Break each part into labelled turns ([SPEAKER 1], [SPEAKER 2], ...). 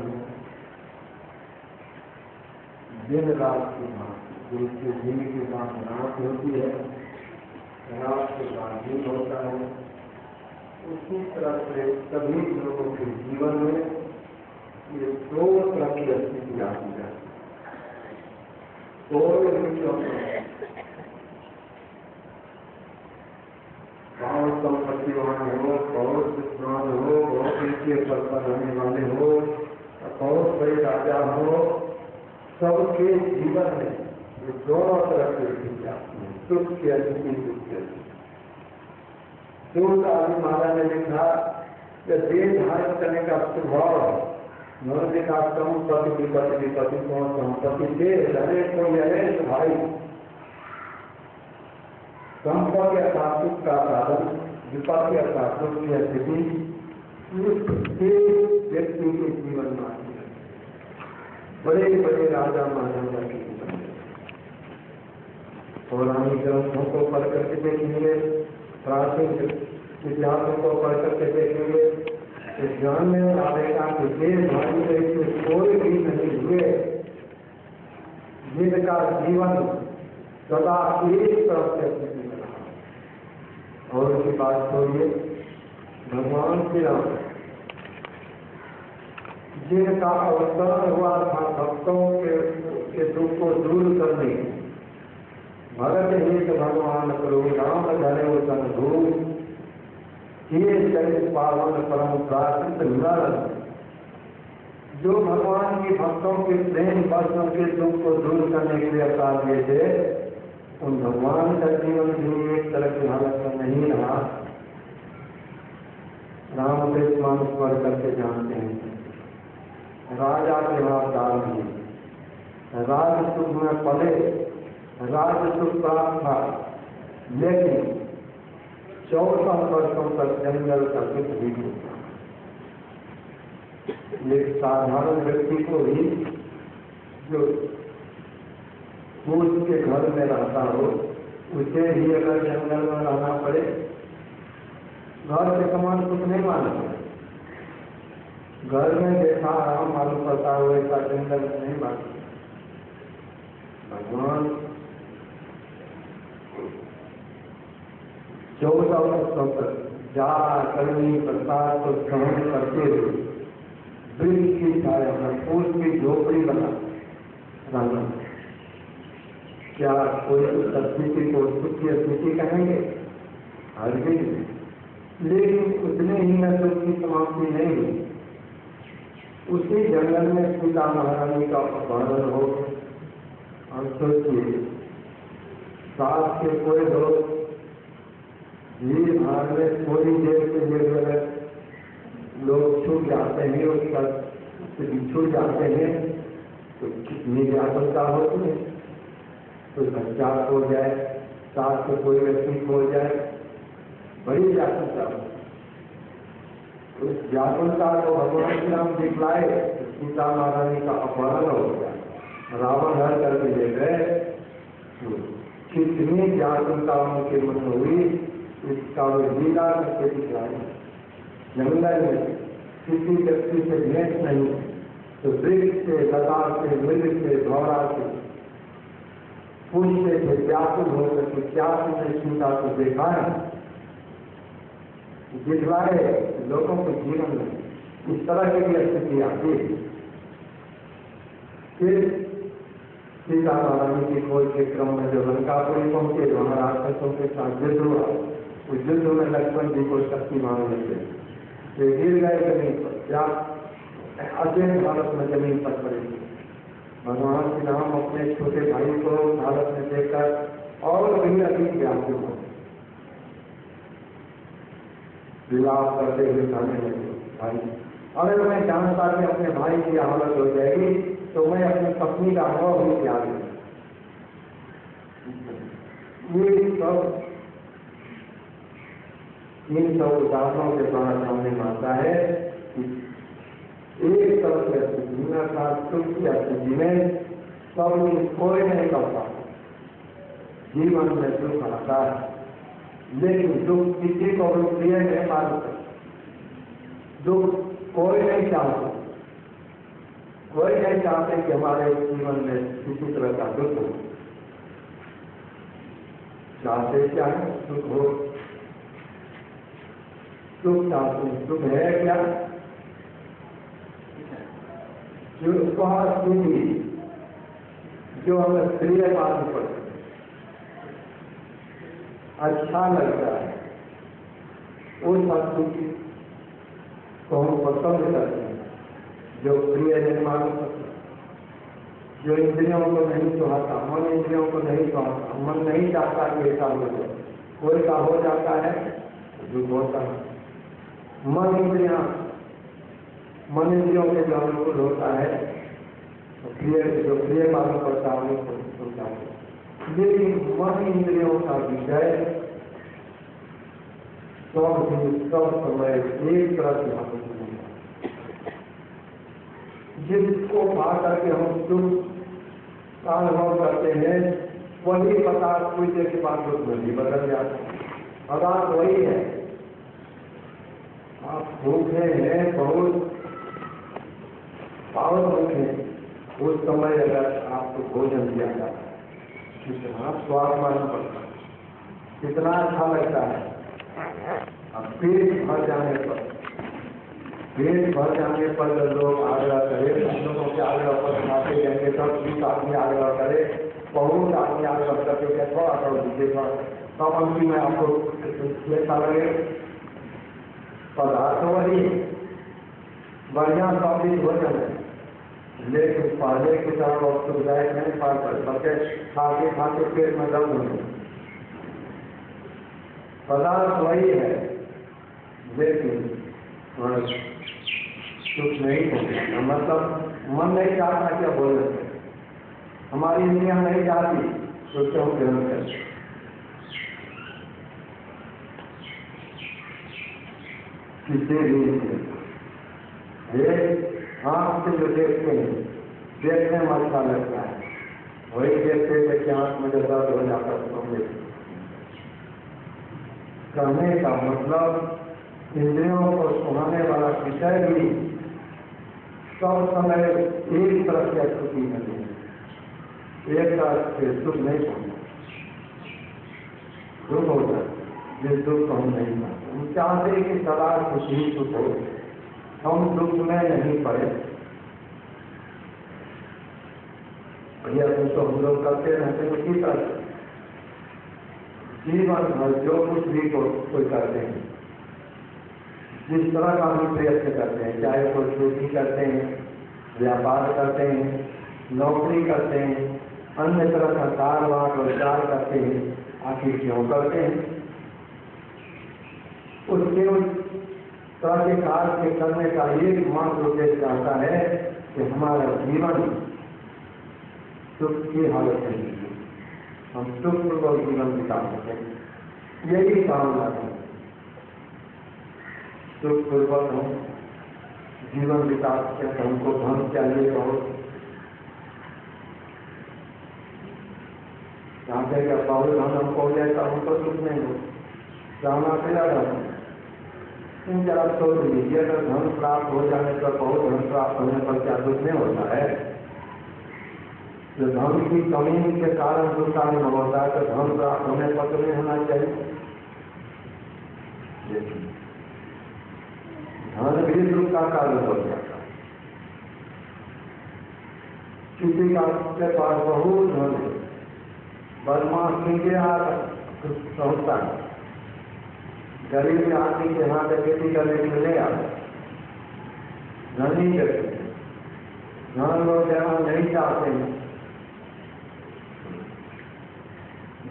[SPEAKER 1] है, दिन रात की भांति, जैसे दिन के बाद रात होती है, रात के बाद दिन होता है, उसी तरह से सभी लोगों के जीवन में ये दो तरह की स्थिति आती है। कोई बहुत संपत्तिवान हो, बहुत विद्वान हो, बहुत ऊंचे पद पर रहने वाले हो, बहुत बड़े राजा हो, सबके जीवन में ये दोनों तरह की स्थिति आती है, सुख की स्थिति, दुख की स्थिति। आदि महाराज ने लिखा कि देह धारण करने का स्वभाव है। उन्होंने देखा संपत्ति विपत्ति विपत्ति को संपत्ति से रहे कोई रहे तो भाई संपत्ति अर्थात सुख का साधन, विपत्ति अर्थात दुख की स्थिति व्यक्ति के जीवन में आती है। बड़े बड़े राजा महाराजा के जीवन में पौराणिक ग्रंथों को पढ़ करके देखेंगे, प्राचीन इतिहासों को पढ़ करके देखेंगे, इस ज्ञान में आएगा कि देश भाई में कोई भी नहीं हुए जिनका जीवन सदा एक तरफ से स्थिति में रहा। और उसकी बात छोड़िए, भगवान श्री राम जिनका अवसर हुआ था भक्तों के दुख को दूर करने, भगत हित भगवान करो राम धरे तन धूम, ये चरित पावन परम प्राकृत नर। जो भगवान की भक्तों के प्रेम वर्षों के दुख को दूर करने के लिए अवतार दिए थे, उन भगवान का जीवन भी एक तरह की हालत में नहीं रहा। रामकृष्ण मानस पढ़ करके जानते हैं, राजा के हाथ डाल दिए, राज सुख में पले, राज सुख प्राप्त था, लेकिन 14 वर्षों तक जंगल का सुख भी होता। एक साधारण व्यक्ति को ही जो फूल के घर में रहता हो, उसे ही अगर जंगल में रहना पड़े, घर के समान कुछ नहीं मालूम पड़े। घर में देखा आराम मालूम पड़ता हो, ऐसा जंगल में नहीं मालूम। भगवान 14 वर्षों तक जाड़ा गर्मी बरसात को सहन करते हुए वृक्ष की छाया में फूल की झोपड़ी बना रहना। क्या कोई उस स्थिति को सुख की स्थिति कहेंगे? हरगिज नहीं। लेकिन उतने ही में सुख की समाप्ति नहीं हुई। उसी जंगल में सीता महारानी का अपहरण हो। और सोचिए, साथ के कोई लोग भीड़ भाड़ में थोड़ी देर के लिए लोग छूट जाते हैं, उसका छूट जाते हैं, तो कितनी व्याकुलता होती है। कोई बच्चा खो जाए, साथ में कोई व्यक्ति खो जाए, बड़ी व्याकुलता होती है। उस व्याकुलता को भगवान श्री राम दिखलाए, सीता महारानी का अपहरण हो गया, रावण हर करके ले गए। कितनी व्याकुलता उनके मन में हुई, इसका वो लीला करके दिखलाए। जंगल में किसी व्यक्ति से भेंट नहीं, तो वृक्ष से, लता से, मृग से, भौरा से पूछते थे व्याकुल होकर के, क्या तुमने सीता को देखा है? दिखलाए लोगों के जीवन में इस तरह की भी स्थिति आती है। फिर सीता महारानी की खोज के क्रम में जो लंकापुरी पहुंचे, वहां राक्षसों के साथ युद्ध हुआ। उस युद्ध में लक्ष्मण जी को शक्ति मान लेते, वे गिर गए जमीन पर, क्या अचेत हालत में जमीन पर पड़े। भगवान श्री राम अपने छोटे भाई को हालत में देखकर और भी अधिक व्याकुल हो, विलाप करते हुए कहने लगे, भाई अगर मैं जानता कि अपने भाई की हालत हो जाएगी तो मैं अपनी पत्नी का अनुभव भी त्याग दूं। ये सब इन सब उदाहरणों के द्वारा सामने आता है कि एक तरफ से दुनिया का सुख की स्थिति में सब कोई नहीं करता, जीवन में दुख आता है, लेकिन दुख किसी को भी प्रिय नहीं मानता, दुख कोई नहीं चाहता। वही नहीं चाहते कि हमारे जीवन में किसी तरह का दुख हो। चाहते क्या है? सुख हो। सुख चाहते हैं। सुख है क्या? जो सुखी, जो हमें प्रिय मालूम पड़ता है, अच्छा लगता है, वो सब सुखी को हम पसंद करते हैं। जो प्रिय नहीं मालूम पड़ता, जो इंद्रियों को नहीं सुहाता, मन इंद्रियों को नहीं सुहाता, मन नहीं चाहता कि ऐसा हो जाए, कोई का हो जाता है दुख होता है। मन इंद्रियों के जो अनुकूल होता है तो जो प्रिय मालूम पड़ता है वो होता है। लेकिन मन इंद्रियों का विषय सब समय एक तरह से हम जिसको पा करके हम सुख का अनुभव करते हैं, वही पदार्थ कुछ देर के बाद दुख में भी बदल जाता है। पदार्थ वही है। आप भूखे हैं, बहुत पावर भूखे, उस समय अगर आपको भोजन दिया जाता है, कितना स्वाद मालूम पड़ता है, कितना अच्छा लगता है। अब पेट भर जाने पर लोग आग्रह करे, लोगों के आग्रह पर खाते जाएंगे, तब 20 आदमी आग्रह करे, बहुत आदमी आग्रह करके थोड़ा कर दीजिएगा, तब अंतिम में आपको कैसा लगे। पदार्थ वही बढ़िया स्वादिष्ट भोजन है, लेकिन पहले की तरह और सुविधाएं नहीं पा सकते। खाते पेट में दर्द होने, पदार्थ वही है, लेकिन सुख नहीं होता। मतलब मन नहीं चाहता क्या बोलने से, हमारी इंद्रियां नहीं चाहती तो क्यों ग्रहण करते। किसी भी आंख से जो देखते हैं, देखने में अच्छा लगता है, वही देखते थे कि आंख में दर्द हो जाता है। कहने का मतलब इंद्रियों को सुहाने वाला विषय भी सब समय एक तरह से सुखी नहीं है, एक तरह से सुख नहीं होता, दुख होता है। जिस दुख को हम नहीं पाते, हम चाहते कि सदा खुशी सुख हो, हम दुख में नहीं पड़े। भैया तो हम लोग करते रहते हैं उसी तरह जीवन भर जो कुछ भी कोई करते हैं, जिस तरह का भी प्रयत्न करते हैं, चाहे कोई खेती करते हैं, व्यापार करते हैं, नौकरी करते हैं, अन्य तरह का कारोबार रोजगार करते हैं, आखिर क्यों करते हैं? उसके तरह के कार्य के करने का एक मात्र उद्देश्य चाहता है कि हमारा जीवन सुख की हालत में है, हम सुखपूर्वक जीवन बिता सकें, यही कामना है। सुखपूर्वक हम जीवन बिता सकें, हमको धन चाहिए बहुत, चाहते हैं कि बहुत धन हमको हो जाए तो हमको सुख नहीं हो, चाहना चला जाता है। जरा सोच लीजिए, अगर धन प्राप्त हो जाने पर, बहुत धन प्राप्त होने पर क्या दुख नहीं होता है? जो धन की कमी के कारण दुख अनुभव होता है, तो धन प्राप्त होने पर तो नहीं होना चाहिए। धन भी दुख का कारण हो जाता है। किसी का के पास बहुत धन है, बदमाश नीचे आ पहुंचता है, गरीब आदमी के हाथ खेती करने के लिए आता, धनी करते हैं, धन लोग जहाँ नहीं चाहते हैं,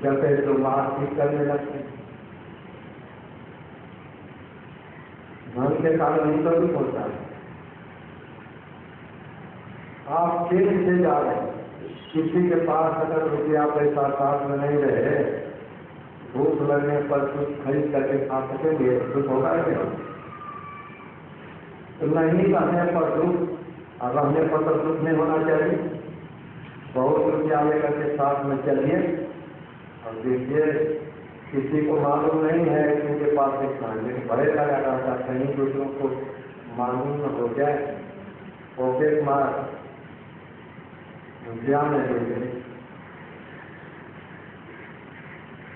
[SPEAKER 1] जब तो मारपीट करने लगते हैं। धन के कारण ही तो दुख होता है। आप खेल से जा रहे हैं, किसी के पास अगर रुपया पैसा साथ में नहीं रहे, भूख लगने पर कुछ खरीद करके खा सकेंगे, दुख होगा क्या? तो नहीं रहने पर दुख, और रहने पर तो दुख नहीं होना चाहिए। बहुत रुपया लेकर के साथ में चलिए और देखिए, किसी को मालूम नहीं है कि उनके पास एक खाने भरे लगा रहता, कहीं दूसरों को मालूम न हो जाए, पॉकेट मार ज्ञान है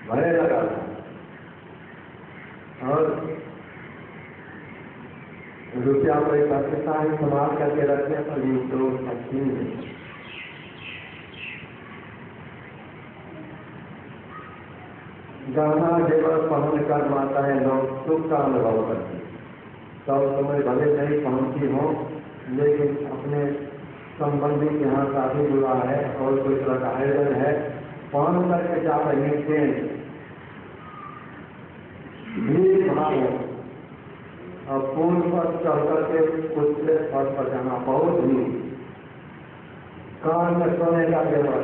[SPEAKER 1] भय लगा था और रुपया पैसा के साथ संभाल करके रखने पर भी तो अच्छी नहीं। गहना जेवर पहन कर माताएं लोग सुख का अनुभव करती, सब समय भले नहीं पहुंची हो, लेकिन अपने संबंधी के यहाँ शादी विवाह है और कोई तरह का आयोजन है, पहन करके जा रही ट्रेन भीड़ भाड़ और पुल पर चढ़ करके कुछ पद पर जाना बहुत ही कान में सोने का जेवर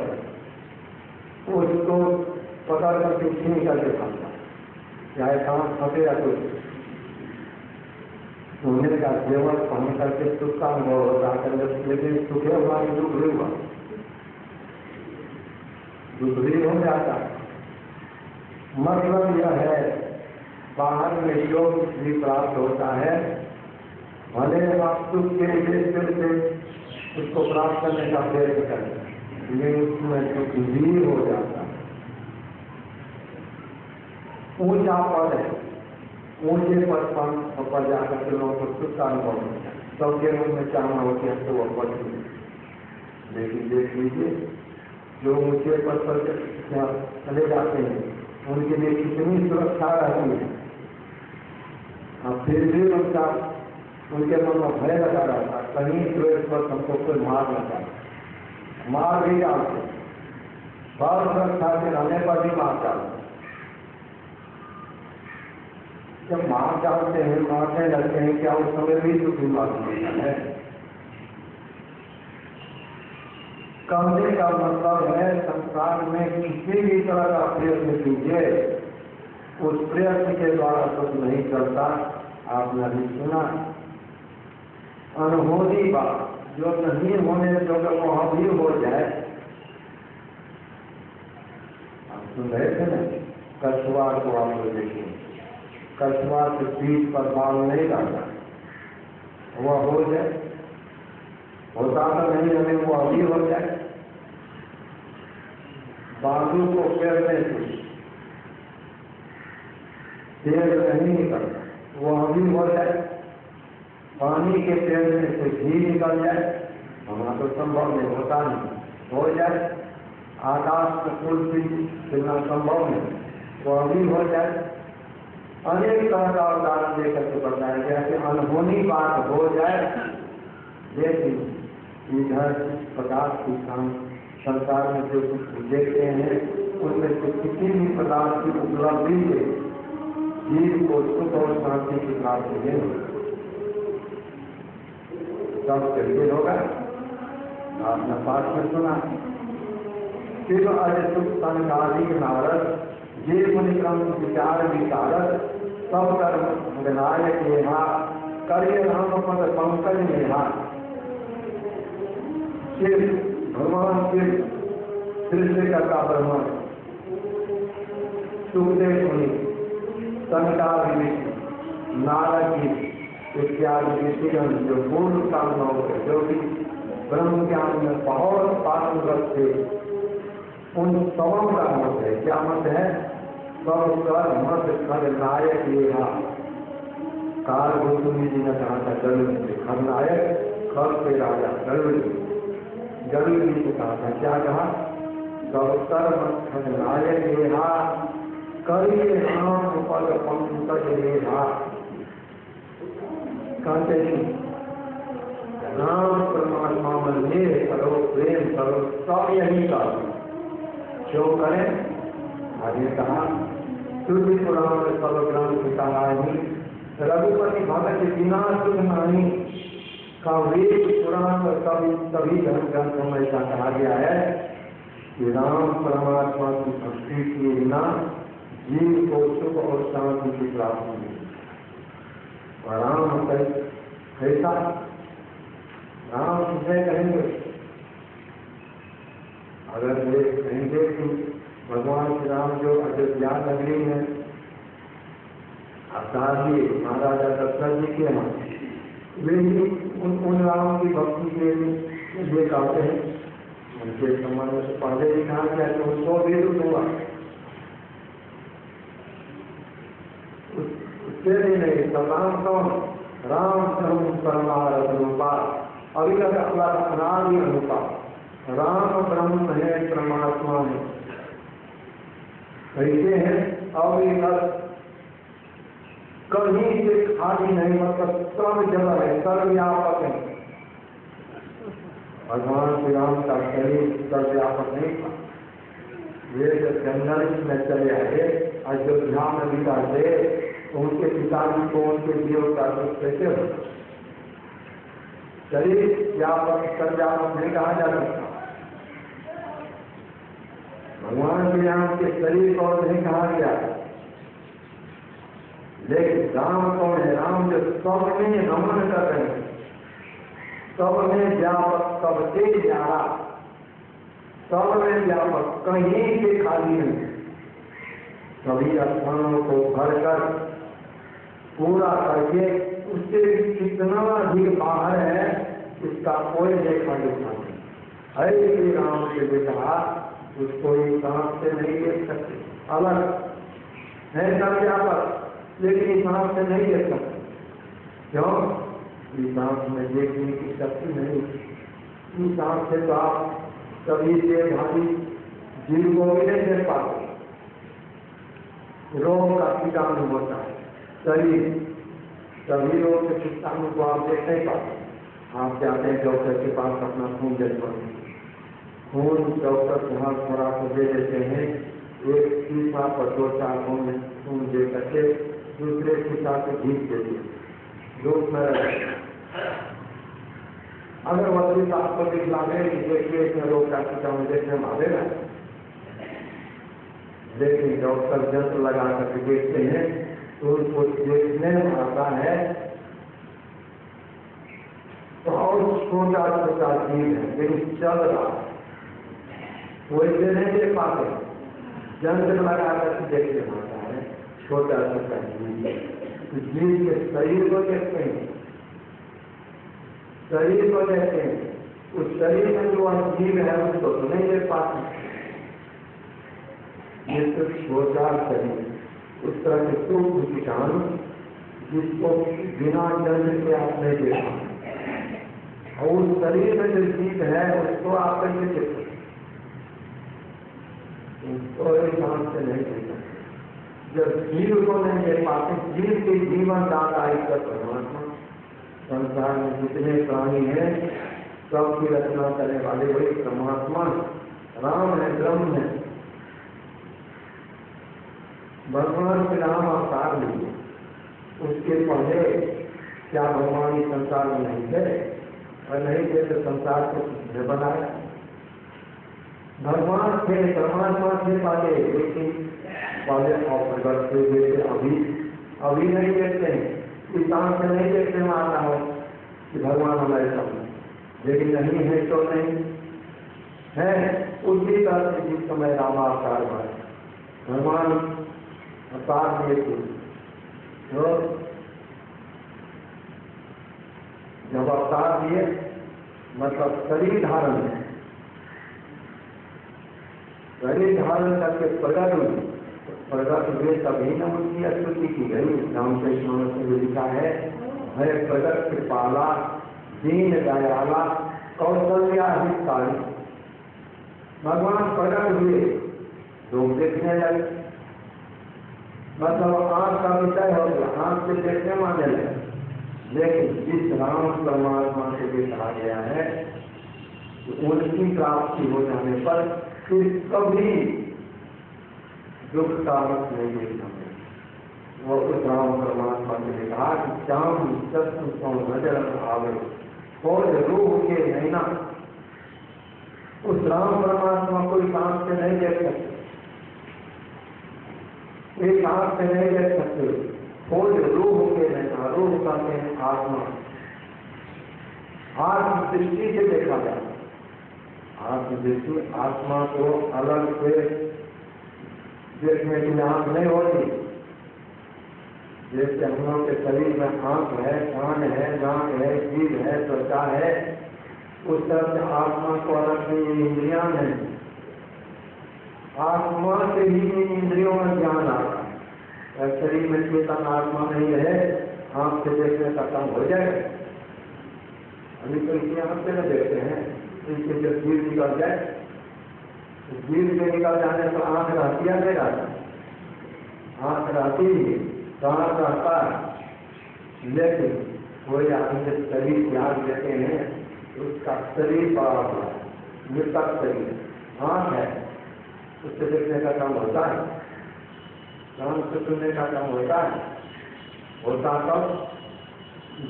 [SPEAKER 1] उसको पकड़ करके छीन करके खाता, चाहे कान फटे या कुछ सोने का जेवर पहन करके सुख का अनुभव होता है, लेकिन सुखे हुआ कि दुख भी हुआ, दुख भी हो जाता। मतलब यह है बाहर में योग भी प्राप्त होता है, भले आप सुख के लिए से उसको प्राप्त करने का प्रयत्न करें, लेकिन उसमें सुख भी हो जाता है। ऊंचा पद है, ऊंचे पद पर जाकर के लोगों को सुख का अनुभव होता है, सबके मन में चाहना होती है तो वह पद मिले। लेकिन देख लीजिए जो ऊंचे पद पर चले जाते हैं उनके लिए कितनी सुरक्षा रहती है, और फिर भी उनके मन में भय लगा रहता, कहीं द्वेष पर हमको कोई मार न जाए, मार भी डालते, बाल सुरक्षा के रहने पर भी मार डालते। जब मार डालते हैं, मारने लगते हैं, क्या उस समय भी दुख मार होता है? कहने का मतलब है संसार में किसी भी तरह का प्रयत्न कीजिए, उस प्रयत्न के द्वारा कुछ नहीं चलता। आपने अभी सुना अनहोनी बात, जो नहीं होने जो वह भी हो जाए। आप सुन रहे थे ना, कछुआ को आप लोग देखिए, कछुआ के पीठ पर बाल नहीं डालता, वह हो जाए, होता तो नहीं, हमें वो अभी हो जाए। बालू को फेरने से तेल नहीं निकलता, वो अभी हो जाए। पानी के फेरने से घी निकल जाए, हमारा तो संभव नहीं, होता नहीं, हो जाए। आकाश में फूल खिलना संभव नहीं, वो अभी हो जाए। अनेक तरह का उदाहरण देकर के बताया गया कि अनहोनी बात हो जाए, लेकिन इधर पदार्थ की संसार में जो कुछ देखते हैं उनमें से किसी भी पदार्थ की उपलब्धि से जीव को सुख और शांति की प्राप्ति नहीं, सब कैसे होगा? आपने पाठ में सुना, शिव अज सुख संकालिक नारद, ये मुनिक्रम विचार विचारक, सब कर्म विनायक नेहा, करिए राम पद पंकज नेहा। शिव भगवान शिव सृष्टि करता ब्रह्म, सुखदेव मुनि, संकाल नारद जी इत्यादि ऋषिगण जो पूर्ण कामनाओं के जो भी ब्रह्म ज्ञान में बहुत पारंगत थे, उन सबों का मत है। क्या मत है? सब कर मत खर नायक लेहा। काल गौतमी जी ने कहा था गरुड़ से, खरनायक खर से राजा गरुड़ जी, गरुड़ जी ने कहा था, क्या कहा? सब कर मत खर नायक लेहा, करिए राम पद पंकज लेहा। कहते हैं राम परमात्मा में ले करो, प्रेम करो, सब यही करो। क्यों करें? आगे कहा सूर्य पुराण सब ग्रंथ कहानी, रघुपति भगत बिना सुख नानी का वेद पुराण सभी धर्म ग्रंथों में ऐसा कहा गया है कि राम परमात्मा की भक्ति के बिना जीव को सुख और शांति की प्राप्ति नहीं। राम कैसा? राम तुझे कहेंगे, अगर वे कहेंगे कि भगवान श्री राम जो अयोध्या नगरी में अवतारी महाराजा दशरथ जी के यहाँ, वे ही उन राम की भक्ति के लिए कहते हैं उनके संबंध में तो पहले ही कहा गया कि उसको विरुद्ध हुआ, उसके लिए नहीं। तो राम कौन? राम धर्म परमार्थ रूपा, अभी तक अनादि अनुपा, राम ब्रह्म है, परमात्मा है, कैसे हैं? अभी तक कहीं से खाली नहीं, मतलब सब जगह है, सर्वव्यापक है। भगवान श्री राम का शरीर सर्वव्यापक नहीं था। वे जब जंगल में चले आए, अयोध्या में बिता थे, उनके पिताजी को उनके जीव का दुख कैसे हो? शरीर व्यापक सर्वव्यापक नहीं कहा जा सकता। भगवान श्री राम के शरीर को नहीं कहा गया, लेकिन राम कौन है? राम जो सब में रमन कर रहे हैं, सब में व्यापक, सबसे न्यारा, सब में व्यापक, कहीं से खाली नहीं, सभी स्थानों को भरकर पूरा करके उससे कितना अधिक बाहर है इसका कोई देखा नहीं। हरे श्री राम के बेटा उसको एक सांस से नहीं देख सकते, अलग है सब व्यापक, लेकिन इस सांस से नहीं देख सकते। क्यों? इस सांस में देखने की शक्ति नहीं। इस सांस से तो आप सभी से भारी जीव को भी नहीं देख पाते। रोग का कीटाणु होता है शरीर, सभी रोग के कीटाणु को आप देख नहीं पाते। आप जाते हैं डॉक्टर के पास, अपना खून जलवाते, खून डॉक्टर जहाँ थोड़ा को दे देते हैं, एक शीशा पर 2-4 खून दे करके दूसरे शीशा से घींच देते हैं, धूप में रहे। अगर वही आपको दिखला दे कि देखिए इसमें रोग का कीटाणु देखने में आवेगा, लेकिन डॉक्टर यंत्र लगा करके देखते हैं तो उनको देखने में आता है बहुत छोटा छोटा जीव है, लेकिन चल रहा है, वैसे नहीं देख पाते, यंत्र लगा करके देखने में आता है छोटा छोटा जीव। तो जीव के शरीर को देखते हैं, शरीर को देखते हैं, उस शरीर में जो जीव है उसको तो नहीं देख पाते। ये तो छोटा शरीर, उस तरह के सूक्ष्म कीटाणु जिसको बिना जन्म के आप नहीं देख पाते, और उस शरीर में जो जीव है उसको आप कैसे देख सकते? उसको एक सांस से नहीं देख सकते। जब जीव को नहीं देख पाते, जीव के जीवन दाता ईश्वर परमात्मा, संसार में जितने प्राणी हैं सबकी रचना करने वाले वही परमात्मा राम है, ब्रह्म है। भगवान श्री राम अवतार लिए, उसके पहले क्या भगवान इस संसार में नहीं थे? और नहीं थे तो संसार को किसने बनाया? भगवान थे, परमात्मा थे पहले, लेकिन पहले अप्रगट से जैसे अभी नहीं देखते हैं, इस सांस से नहीं देखने में आता हो कि भगवान हमारे सामने, लेकिन नहीं है तो नहीं है। उसी तरह से जिस समय रामावतार हुआ, भगवान अवतार लिए थे, तो जब अवतार दिए मतलब शरीर धारण है, शरीर धारण करके प्रगट हुए, तभी न उनकी स्तुति की गई। रामकृष्ण में लिखा है प्रगट कृपाला दीन दयाला कौशल्याधिकारी। भगवान प्रगट हुए, लोग देखने लगे, मतलब आंख का विषय हो गया, आंख से देखने माने लगे। लेकिन जिस राम परमात्मा से भी कहा गया है तो उनकी प्राप्ति हो जाने पर फिर कभी दुख का अर्थ नहीं देखना है। वो उस राम परमात्मा ने कहा कि श्याम सत्य सौ नजर आवे और रूह के नैना। उस राम परमात्मा को इस आंख से नहीं देख सकते, एक आंख से नहीं देख सकते, खोज रूह के नैना। रूह कहते हैं आत्मा, आत्म दृष्टि से देखा जाए। आत्म दृष्टि, आत्मा को अलग से देखने की आंख नहीं होती। जैसे हम लोग के शरीर में आंख है, कान है, नाक है, जीभ है, त्वचा है, उस तरह से आत्मा को अलग से ये इंद्रियां नहीं, आत्मा से ही इन इंद्रियों में ज्ञान आता है। शरीर में चेतन आत्मा नहीं रहे, आंख से देखने का काम हो जाएगा। अभी तो इसी आंख से न देखते हैं, इसके जब जीव निकल जाए, जीव से निकल जाने तो आंख रहती है, नहीं रहती? आंख रहती ही कहाँ रहता है, लेकिन कोई आदमी जब शरीर त्याग देते हैं, उसका शरीर बड़ा हुआ है, मृतक शरीर। आंख है, उससे देखने का काम होता है, कान से सुनने का काम होता है। होता तब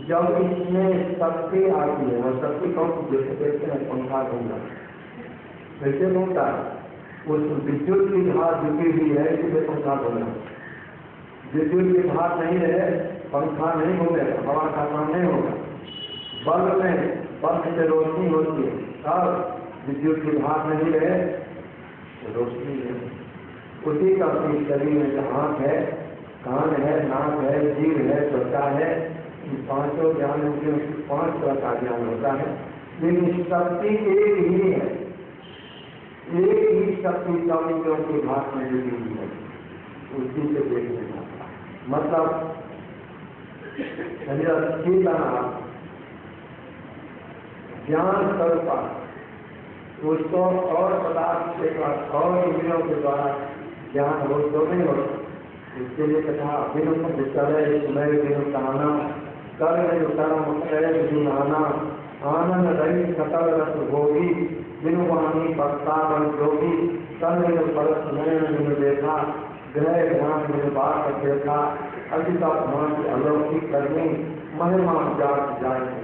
[SPEAKER 1] जब इसमें शक्ति आती है, और शक्ति कौन सी? जैसे देखते हैं पंखा घूमना, कैसे घूमता है? उस विद्युत की धार जुटी हुई है, इसलिए पंखा घूमना। विद्युत की धार नहीं रहे, पंखा नहीं घूमेगा, हवा का काम नहीं होगा। बल्ब में बल्ब से रोशनी होती है, और विद्युत की धार नहीं रहे तो रोशनी है। उसी का शरीर में जो आँख है, कान है, नाक है, जीभ है, त्वचा है, इन पांचों ज्ञान इंद्रियों की 5 तरह का ज्ञान होता है। लेकिन शक्ति एक ही है, एक ही शक्ति सब इंद्रियों के हाथ में जुड़ी हुई है, उसी से देखने का मतलब चेतना ज्ञान स्वरूपा उसको और पदार्थ के बाद और इंद्रियों के द्वारा ज्ञान हो तो नहीं हो। इसके लिए कथा बिनु चले सुनय बिनु कहना, कर बिनु कर्म करे बिनु नाना, आनंद रही सकल रस भोगी, बिनु वाणी बक्ता बन जोगी, तन बिनु परस नयन बिनु देखा, ग्रह ध्यान बिनु बात देखा, अधिका ध्यान की अलौकिक करनी, महिमा जात जाए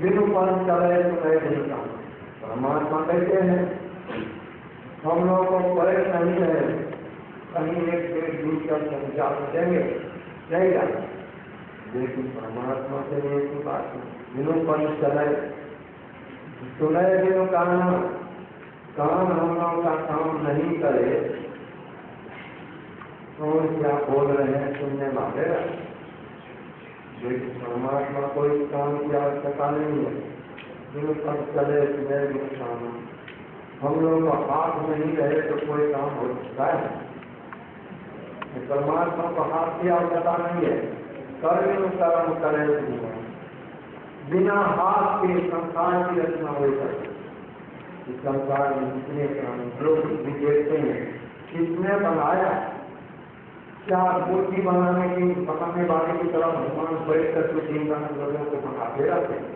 [SPEAKER 1] बिनु पर चले सुनय बिनु कहना। परमात्मा कहते हैं हम लोगों को परे नहीं है, कहीं एक पेड़ दूर कर समझा देंगे नहीं जाए, लेकिन परमात्मा से एक ही बात है, बिनु पर चले सुनय बिनु कहना। कान हम लोगों का काम नहीं करे, कौन क्या बोल रहे हैं सुनने वाले, लेकिन परमात्मा को इस काम की आवश्यकता नहीं है। बिनु पर चले सुनय बिनु कहना। हम लोग को हाथ में नहीं रहे तो कोई काम हो सकता है, परमात्मा को हाथ की आवश्यकता नहीं है। कर बिनु कर्म करे बिना हाथ के संसार की रचना हो सकती। इस संसार में जितने लोग भी देखते हैं, किसने बनाया? क्या मूर्ति बनाने की बनाने वाले की तरह भगवान बैठ कर के 3 लोगों को बनाते रहते हैं,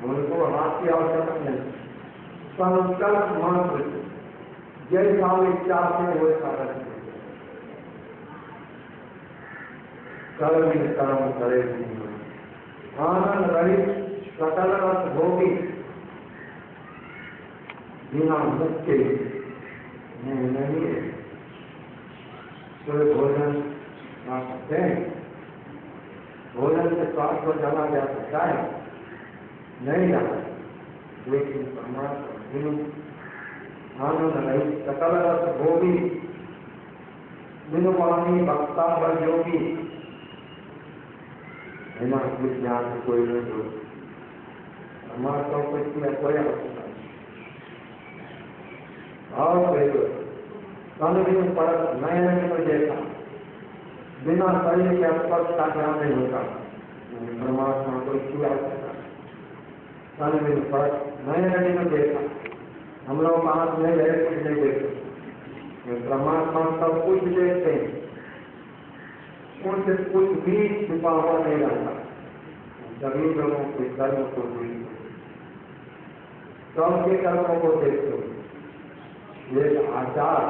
[SPEAKER 1] उनको हाथ की आवश्यकता नहीं। संकल्प मात्र जैसा इच्छा से वो सारा कर्म कर्म करे, आनंद रहित सकल रस भोगी, बिना मुक्ति नहीं है। कोई भोजन खा सकते हैं, भोजन से स्वास्थ्य को जाना जा सकता है, नहीं जाना, लेकिन परमात्मा बिनु आनंद रहित सकल रस भोगी, बिनु वाणी बक्ता व योगी, बिना ज्ञान से कोई नहीं हो। परमात्मा को इसकी कोई आवश्यकता नहीं। और तन बिनु परस नयन बिनु देखा, बिना शरीर के स्पर्श का ज्ञान नहीं होता। परमात्मा को इसकी आवश्यकता नहीं। तन बिनु परस नयन बिनु देखा, हम लोग हाथ में रहे कुछ नहीं देखते, परमात्मा सब कुछ देखते हैं, उनसे कुछ भी छुपा हुआ नहीं रहता। सभी लोगों के कर्म को सबके कर्मों को देखते हो। एक आचार